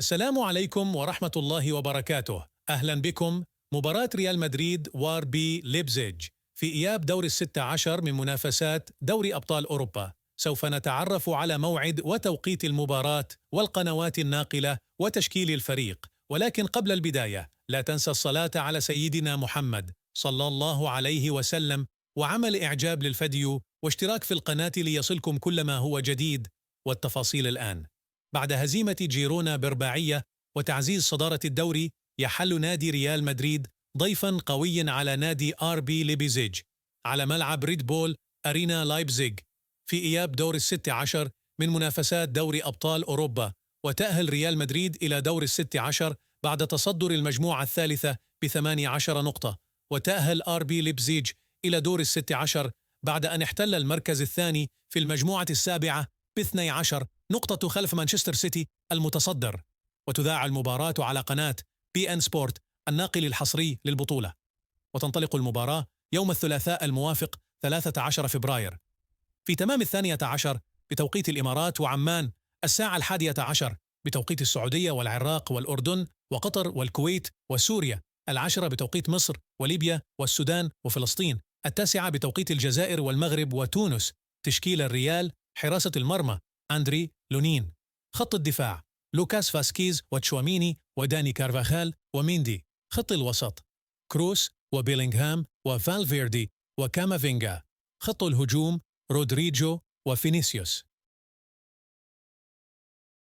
السلام عليكم ورحمة الله وبركاته. أهلا بكم. مباراة ريال مدريد واربي ليبزيج في إياب دور الستة عشر من منافسات دوري أبطال أوروبا. سوف نتعرف على موعد وتوقيت المباراة والقنوات الناقلة وتشكيل الفريق، ولكن قبل البداية لا تنسى الصلاة على سيدنا محمد صلى الله عليه وسلم، وعمل إعجاب للفيديو واشتراك في القناة ليصلكم كل ما هو جديد. والتفاصيل الآن. بعد هزيمة جيرونا برباعية وتعزيز صدارة الدوري، يحل نادي ريال مدريد ضيفاً قوياً على نادي RB ليبزيج على ملعب ريد بول أرينا لايبزيج في إياب دور الست عشر من منافسات دوري أبطال أوروبا. وتأهل ريال مدريد إلى دور الست عشر بعد تصدر المجموعة الثالثة ب18 نقطة، وتأهل RB ليبزيج إلى دور الست عشر بعد أن احتل المركز الثاني في المجموعة السابعة ب12 نقطة خلف مانشستر سيتي المتصدر. وتذاع المباراة على قناة بي إن سبورت الناقل الحصري للبطولة. وتنطلق المباراة يوم الثلاثاء الموافق 13 فبراير في تمام 12 بتوقيت الإمارات وعمان، الساعة 11 بتوقيت السعودية والعراق والأردن وقطر والكويت وسوريا، 10 بتوقيت مصر وليبيا والسودان وفلسطين، 9 بتوقيت الجزائر والمغرب وتونس. تشكيل الريال: حراسة المرمى أندري لونين، خط الدفاع لوكاس فاسكيز وتشواميني وداني كارفاخال وميندي، خط الوسط كروس وبيلينغهام وفالفيردي وكامافينجا، خط الهجوم رودريجو وفينيسيوس.